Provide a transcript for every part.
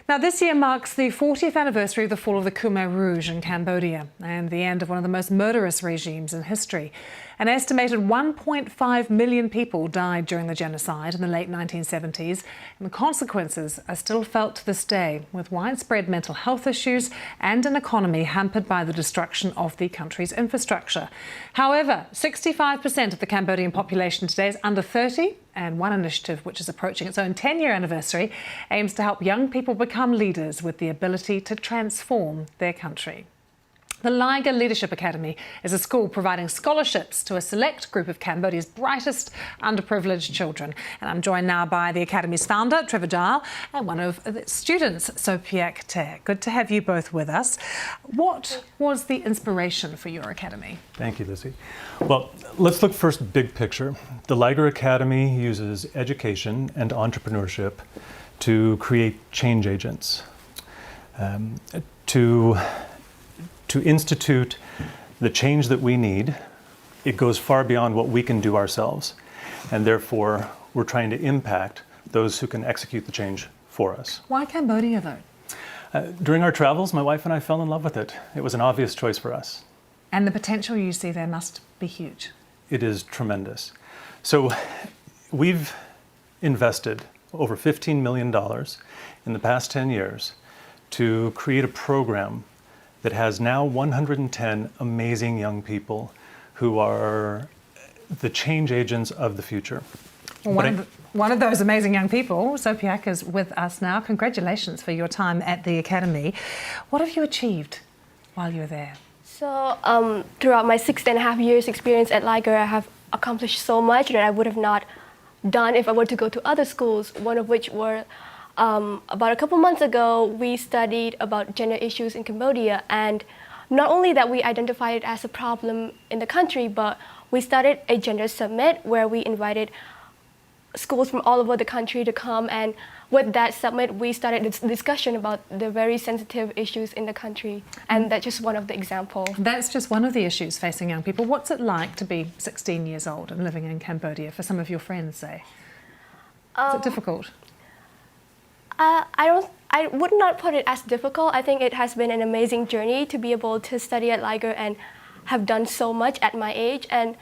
Now, this year marks the 40th anniversary of the fall of the Khmer Rouge in Cambodia and the end of one of the most murderous regimes in history. An estimated 1.5 million people died during the genocide in the late 1970s, and the consequences are still felt to this day, with widespread mental health issues and an economy hampered by the destruction of the country's infrastructure. However, 65% of the Cambodian population today is under 30, and one initiative, which is approaching its own 10-year anniversary, aims to help young people become leaders with the ability to transform their country. The Liger Leadership Academy is a school providing scholarships to a select group of Cambodia's brightest underprivileged children. And I'm joined now by the Academy's founder, Trevor Dial, and one of its students, Sopiak Te. Good to have you both with us. What was the inspiration for your academy? Thank you, Lucy. Well, let's look first big picture. The Liger Academy uses education and entrepreneurship to create change agents, to institute the change that we need. It goes far beyond what we can do ourselves, and therefore we're trying to impact those who can execute the change for us. Why Cambodia, though? During our travels, my wife and I fell in love with it. It was an obvious choice for us. And the potential you see there must be huge. It is tremendous. So we've invested over $15 million in the past 10 years to create a program that has now 110 amazing young people who are the change agents of the future. Well, one of those amazing young people, Sopiak, is with us now. Congratulations for your time at the Academy. What have you achieved while you were there? So throughout my 6.5 years experience at Liger, I have accomplished so much that I would have not done if I were to go to other schools, one of which were about a couple months ago, we studied about gender issues in Cambodia, and not only that we identified it as a problem in the country, but we started a gender summit where we invited schools from all over the country to come, and with that summit we started this discussion about the very sensitive issues in the country, and that's just one of the examples. That's just one of the issues facing young people. What's it like to be 16 years old and living in Cambodia, for some of your friends, say? Is it difficult? I would not put it as difficult. I think it has been an amazing journey to be able to study at Liger and have done so much at my age. And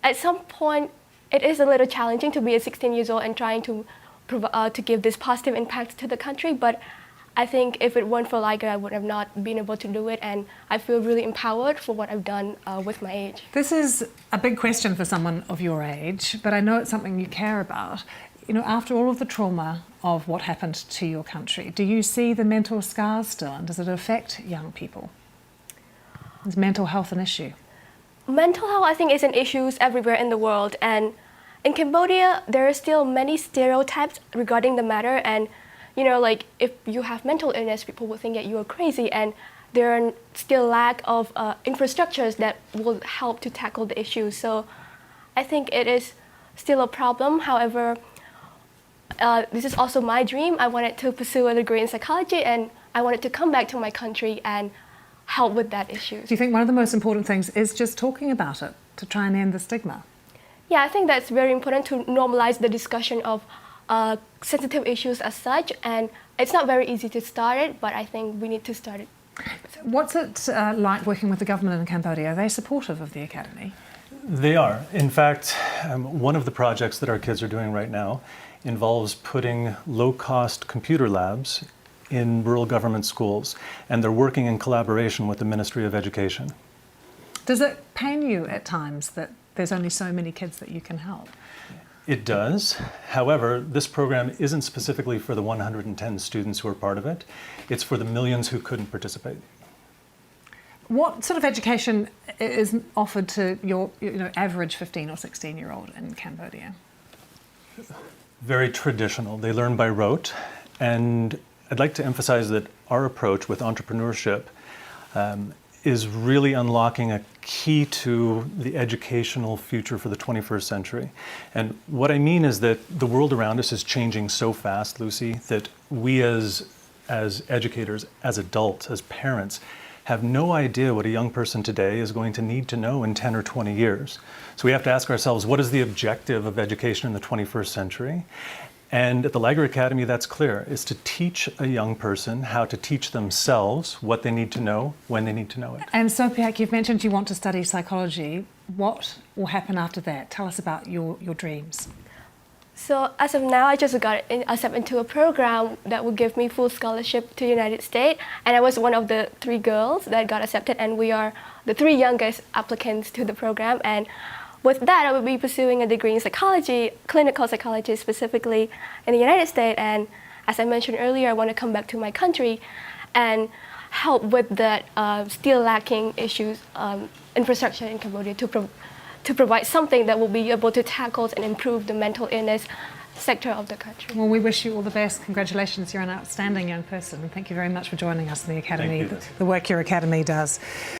at some point, it is a little challenging to be 16 years old and trying to give this positive impact to the country. But I think if it weren't for Liger, I would have not been able to do it. And I feel really empowered for what I've done with my age. This is a big question for someone of your age, but I know it's something you care about. You know, after all of the trauma of what happened to your country, do you see the mental scars still, and does it affect young people? Is mental health an issue? Mental health, I think, is an issue everywhere in the world, and in Cambodia, there are still many stereotypes regarding the matter, and you know, like if you have mental illness, people will think that you are crazy, and there are still lack of infrastructures that will help to tackle the issue. So I think it is still a problem. However, this is also my dream. I wanted to pursue a degree in psychology, and I wanted to come back to my country and help with that issue. Do you think one of the most important things is just talking about it to try and end the stigma? Yeah, I think that's very important to normalize the discussion of sensitive issues as such, and it's not very easy to start it, but I think we need to start it. What's it like working with the government in Cambodia? Are they supportive of the Academy? They are. In fact, one of the projects that our kids are doing right now involves putting low-cost computer labs in rural government schools, and they're working in collaboration with the Ministry of Education. Does it pain you at times that there's only so many kids that you can help? It does. However, this program isn't specifically for the 110 students who are part of it. It's for the millions who couldn't participate. What sort of education is offered to your average 15 or 16-year-old in Cambodia? Very traditional. They learn by rote. And I'd like to emphasize that our approach with entrepreneurship is really unlocking a key to the educational future for the 21st century. And what I mean is that the world around us is changing so fast, Lucy, that we as educators, as adults, as parents, have no idea what a young person today is going to need to know in 10 or 20 years. So we have to ask ourselves, what is the objective of education in the 21st century? And at the Liger Academy, that's clear, is to teach a young person how to teach themselves what they need to know when they need to know it. And Sophia, you've mentioned you want to study psychology. What will happen after that? Tell us about your dreams. So as of now, I just got accepted into a program that will give me full scholarship to the United States. And I was one of the 3 girls that got accepted, and we are the 3 youngest applicants to the program. And with that, I will be pursuing a degree in psychology, clinical psychology specifically in the United States. And as I mentioned earlier, I want to come back to my country and help with that still lacking issues, infrastructure in Cambodia to provide something that will be able to tackle and improve the mental illness sector of the country. Well, we wish you all the best. Congratulations, you're an outstanding young person, and thank you very much for joining us in the Academy, Thank you. the work your Academy does.